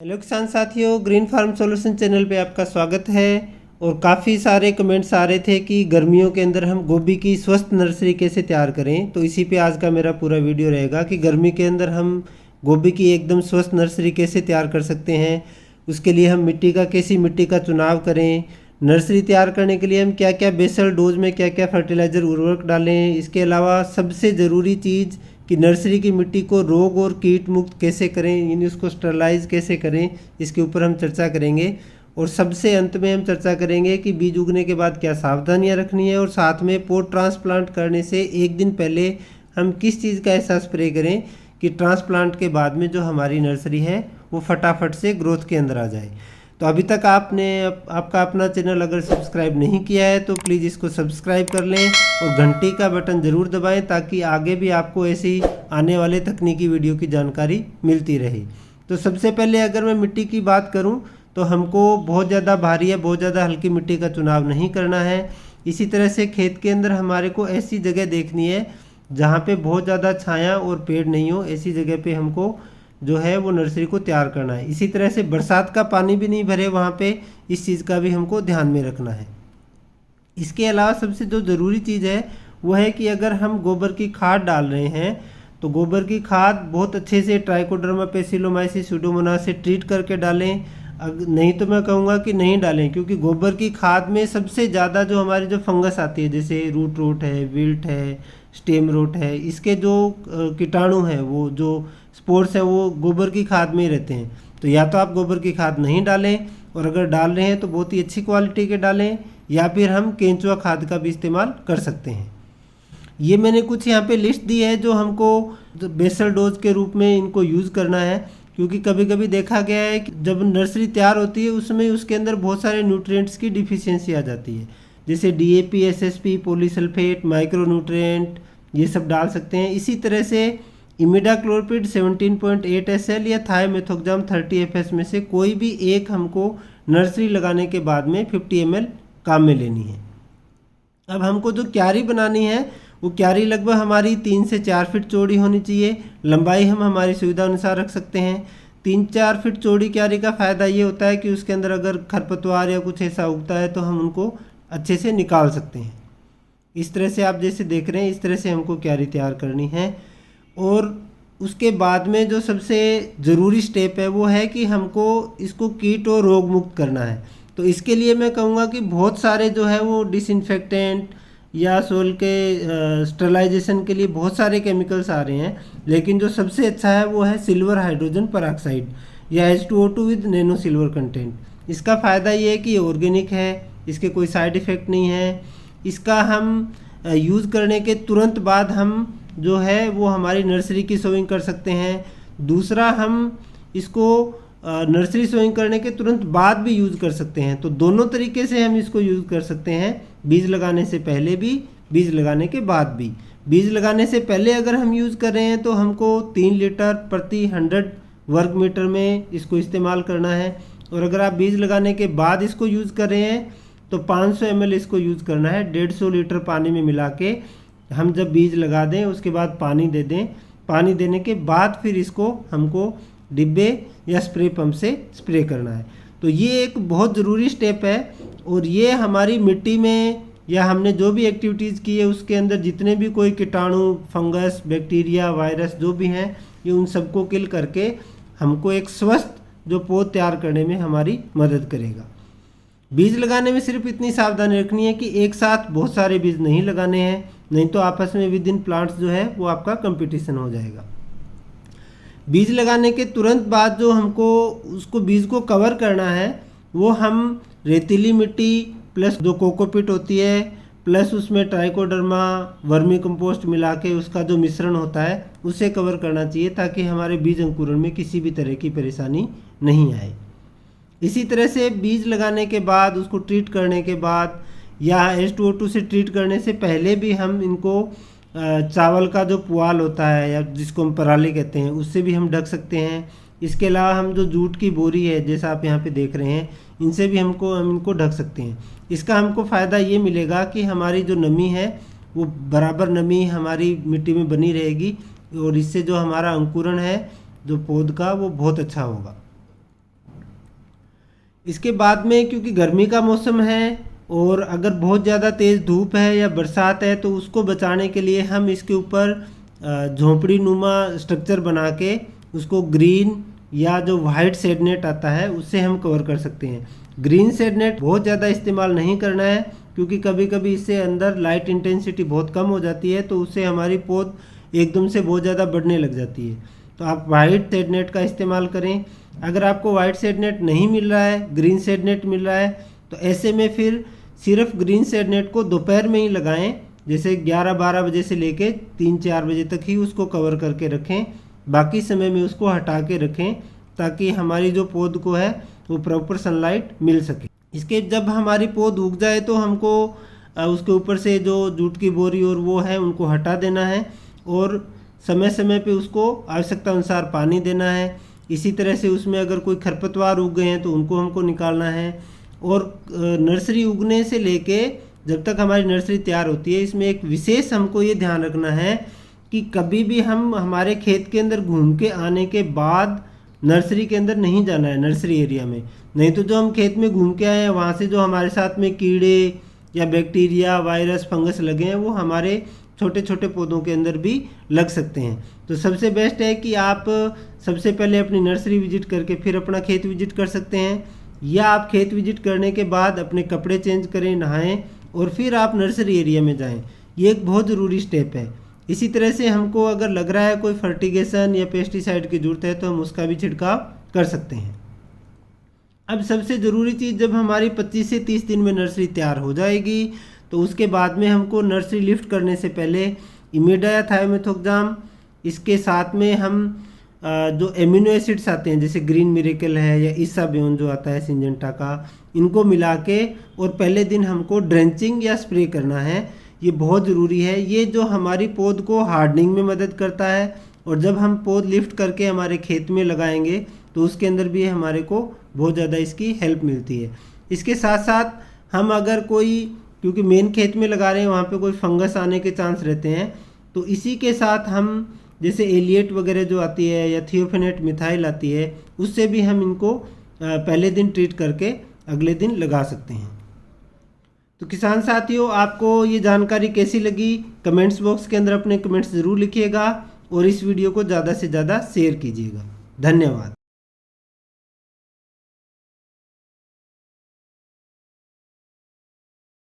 Hello किसान साथियों, green farm solution channel पे आपका स्वागत है। और काफ़ी सारे कमेंट्स आ रहे थे कि गर्मियों के अंदर हम गोभी की स्वस्थ नर्सरी कैसे तैयार करें। तो इसी पे आज का मेरा पूरा वीडियो रहेगा कि गर्मी के अंदर हम गोभी की एकदम स्वस्थ नर्सरी कैसे तैयार कर सकते हैं। उसके लिए हम कैसी मिट्टी का चुनाव करें, नर्सरी तैयार करने के लिए हम क्या क्या बेसल डोज में क्या क्या फर्टिलाइज़र उर्वरक डालें। इसके अलावा सबसे ज़रूरी चीज़ कि नर्सरी की मिट्टी को रोग और कीट मुक्त कैसे करें, यानी उसको स्टरलाइज कैसे करें, इसके ऊपर हम चर्चा करेंगे। और सबसे अंत में हम चर्चा करेंगे कि बीज उगने के बाद क्या सावधानियां रखनी है, और साथ में पोट ट्रांसप्लांट करने से एक दिन पहले हम किस चीज़ का ऐसा स्प्रे करें कि ट्रांसप्लांट के बाद में जो हमारी नर्सरी है वो फटाफट से ग्रोथ के अंदर आ जाए। तो अभी तक आपने आपका अपना चैनल अगर सब्सक्राइब नहीं किया है तो प्लीज़ इसको सब्सक्राइब कर लें और घंटी का बटन ज़रूर दबाएं ताकि आगे भी आपको ऐसी आने वाले तकनीकी वीडियो की जानकारी मिलती रहे। तो सबसे पहले अगर मैं मिट्टी की बात करूं तो हमको बहुत ज़्यादा भारी या बहुत ज़्यादा हल्की मिट्टी का चुनाव नहीं करना है। इसी तरह से खेत के अंदर हमारे को ऐसी जगह देखनी है जहाँ पे बहुत ज़्यादा छाया और पेड़ नहीं हो, ऐसी जगह पे हमको जो है वो नर्सरी को तैयार करना है। इसी तरह से बरसात का पानी भी नहीं भरे वहाँ पे, इस चीज़ का भी हमको ध्यान में रखना है। इसके अलावा सबसे जो ज़रूरी चीज़ है वो है कि अगर हम गोबर की खाद डाल रहे हैं तो गोबर की खाद बहुत अच्छे से ट्राइकोडर्मा पेसिलोमाइसिस स्यूडोमोनास से ट्रीट करके डालें। नहीं तो मैं कहूँगा कि नहीं डालें, क्योंकि गोबर की खाद में सबसे ज़्यादा जो हमारी जो फंगस आती है, जैसे रूट रोट है, विल्ट है, स्टेम रोट है, इसके जो कीटाणु हैं, वो जो स्पोर्स हैं, वो गोबर की खाद में ही रहते हैं। तो या तो आप गोबर की खाद नहीं डालें, और अगर डाल रहे हैं तो बहुत ही अच्छी क्वालिटी के डालें, या फिर हम केंचुआ खाद का भी इस्तेमाल कर सकते हैं। ये मैंने कुछ यहाँ पे लिस्ट दी है जो हमको बेसल डोज के रूप में इनको यूज़ करना है, क्योंकि कभी कभी देखा गया है कि जब नर्सरी तैयार होती है उसमें उसके अंदर बहुत सारे न्यूट्रिएंट्स की डिफिशियंसी आ जाती है, जैसे DAP, SSP, polysulphate, micro nutrient, ये सब डाल सकते हैं। इसी तरह से इमिडाक्लोरपिड 17.8 SL या थायोमेथोक्साम 30 FS में से कोई भी एक हमको नर्सरी लगाने के बाद में 50 ml काम में लेनी है। अब हमको जो क्यारी बनानी है वो क्यारी लगभग हमारी 3 से 4 फीट चौड़ी होनी चाहिए। लंबाई हम हमारी सुविधा अनुसार रख सकते हैं। 3-4 फीट चौड़ी क्यारी का फ़ायदा ये होता है कि उसके अंदर अगर खरपतवार या कुछ ऐसा उगता है तो हम उनको अच्छे से निकाल सकते हैं। इस तरह से आप जैसे देख रहे हैं, इस तरह से हमको क्यारी तैयार करनी है। और उसके बाद में जो सबसे ज़रूरी स्टेप है वो है कि हमको इसको कीट और रोग मुक्त करना है। तो इसके लिए मैं कहूँगा कि बहुत सारे जो है वो डिसइंफेक्टेंट या सोल के स्टरलाइजेशन के लिए बहुत सारे केमिकल्स आ रहे हैं, लेकिन जो सबसे अच्छा है वो है सिल्वर हाइड्रोजन परऑक्साइड या H2O2 with nano silver content. इसका फ़ायदा ये है कि ये ऑर्गेनिक है, इसके कोई साइड इफ़ेक्ट नहीं है। इसका हम यूज़ करने के तुरंत बाद हम जो है वो हमारी नर्सरी की सोइंग कर सकते हैं। दूसरा, हम इसको नर्सरी सोइंग करने के तुरंत बाद भी यूज़ कर सकते हैं। तो दोनों तरीके से हम इसको यूज़ कर सकते हैं, बीज लगाने से पहले भी, बीज लगाने के बाद भी। बीज लगाने से पहले अगर हम यूज़ कर रहे हैं तो हमको 3 लीटर प्रति 100 वर्ग मीटर में इसको इस्तेमाल करना है। और अगर आप बीज लगाने के बाद इसको यूज़ कर रहे हैं तो 500 ml इसको यूज़ करना है। 150 लीटर पानी में मिला के हम जब बीज लगा दें उसके बाद पानी दे दें। पानी देने के बाद फिर इसको हमको डिब्बे या स्प्रे पंप से स्प्रे करना है। तो ये एक बहुत ज़रूरी स्टेप है, और ये हमारी मिट्टी में या हमने जो भी एक्टिविटीज़ की है उसके अंदर जितने भी कोई कीटाणु, फंगस, बैक्टीरिया, वायरस जो भी हैं, ये उन सबको किल करके हमको एक स्वस्थ जो पौध तैयार करने में हमारी मदद करेगा। बीज लगाने में सिर्फ इतनी सावधानी रखनी है कि एक साथ बहुत सारे बीज नहीं लगाने हैं, नहीं तो आपस में विद इन प्लांट्स जो है वो आपका कंपटीशन हो जाएगा। बीज लगाने के तुरंत बाद जो हमको उसको बीज को कवर करना है वो हम रेतीली मिट्टी प्लस जो कोकोपीट होती है प्लस उसमें ट्राइकोडर्मा, वर्मी कंपोस्ट मिला के उसका जो मिश्रण होता है उसे कवर करना चाहिए, ताकि हमारे बीज अंकुरण में किसी भी तरह की परेशानी नहीं आए। इसी तरह से बीज लगाने के बाद, उसको ट्रीट करने के बाद या H2O2 से ट्रीट करने से पहले भी हम इनको चावल का जो पुआल होता है या जिसको हम पराली कहते हैं उससे भी हम ढक सकते हैं। इसके अलावा हम जो जूट की बोरी है, जैसा आप यहाँ पे देख रहे हैं, इनसे भी हम इनको ढक सकते हैं। इसका हमको फ़ायदा ये मिलेगा कि हमारी जो नमी है वो बराबर नमी हमारी मिट्टी में बनी रहेगी, और इससे जो हमारा अंकुरण है जो पौध का वो बहुत अच्छा होगा। इसके बाद में क्योंकि गर्मी का मौसम है और अगर बहुत ज़्यादा तेज़ धूप है या बरसात है तो उसको बचाने के लिए हम इसके ऊपर झोंपड़ी नुमा स्ट्रक्चर बना के उसको ग्रीन या जो वाइट शेड नेट आता है उससे हम कवर कर सकते हैं। ग्रीन शेड नेट बहुत ज़्यादा इस्तेमाल नहीं करना है क्योंकि कभी कभी इससे अंदर लाइट इंटेंसिटी बहुत कम हो जाती है तो उससे हमारी पौध एकदम से बहुत ज़्यादा बढ़ने लग जाती है। तो आप वाइट शेड नेट का इस्तेमाल करें। अगर आपको वाइट शेड नेट नहीं मिल रहा है, ग्रीन शेड नेट मिल रहा है, तो ऐसे में फिर सिर्फ ग्रीन शेड नेट को दोपहर में ही लगाएं। जैसे 11-12 बजे से लेके 3-4 बजे तक ही उसको कवर करके रखें, बाकी समय में उसको हटा के रखें ताकि हमारी जो पौध को है वो प्रॉपर सनलाइट मिल सके। इसके जब हमारी पौध उग जाए तो हमको उसके ऊपर से जो जूट की बोरी और वो है उनको हटा देना है और समय समय पे उसको आवश्यकता अनुसार पानी देना है। इसी तरह से उसमें अगर कोई खरपतवार उग गए हैं तो उनको हमको निकालना है। और नर्सरी उगने से लेके जब तक हमारी नर्सरी तैयार होती है इसमें एक विशेष हमको ये ध्यान रखना है कि कभी भी हम हमारे खेत के अंदर घूम के आने के बाद नर्सरी के अंदर नहीं जाना है, नर्सरी एरिया में। नहीं तो जो हम खेत में घूम के आए हैं वहाँ से जो हमारे साथ में कीड़े या बैक्टीरिया, वायरस, फंगस लगे हैं वो हमारे छोटे छोटे पौधों के अंदर भी लग सकते हैं। तो सबसे बेस्ट है कि आप सबसे पहले अपनी नर्सरी विजिट करके फिर अपना खेत विजिट कर सकते हैं, या आप खेत विजिट करने के बाद अपने कपड़े चेंज करें, नहाएं और फिर आप नर्सरी एरिया में जाएं। ये एक बहुत ज़रूरी स्टेप है। इसी तरह से हमको अगर लग रहा है कोई फर्टिगेशन या पेस्टिसाइड की ज़रूरत है तो हम उसका भी छिड़काव कर सकते हैं। अब सबसे ज़रूरी चीज़, जब हमारी 25 से 30 दिन में नर्सरी तैयार हो जाएगी तो उसके बाद में हमको नर्सरी लिफ्ट करने से पहले इमिडा या थायोमेथोक्साम, इसके साथ में हम जो एमिनो एसिड्स आते हैं जैसे ग्रीन मिरेकल है या इसाबियोन जो आता है सिंजेंटा का, इनको मिला के और पहले दिन हमको ड्रेंचिंग या स्प्रे करना है। ये बहुत ज़रूरी है। ये जो हमारी पौध को हार्डनिंग में मदद करता है और जब हम पौध लिफ्ट करके हमारे खेत में लगाएंगे तो उसके अंदर भी हमारे को बहुत ज़्यादा इसकी हेल्प मिलती है। इसके साथ साथ हम अगर कोई, क्योंकि मेन खेत में लगा रहे हैं वहाँ पे कोई फंगस आने के चांस रहते हैं, तो इसी के साथ हम जैसे एलिएट वगैरह जो आती है या थियोफेनेट मिथाइल आती है उससे भी हम इनको पहले दिन ट्रीट करके अगले दिन लगा सकते हैं। तो किसान साथियों, आपको ये जानकारी कैसी लगी कमेंट्स बॉक्स के अंदर अपने कमेंट्स ज़रूर लिखिएगा और इस वीडियो को ज़्यादा से ज़्यादा शेयर कीजिएगा। धन्यवाद।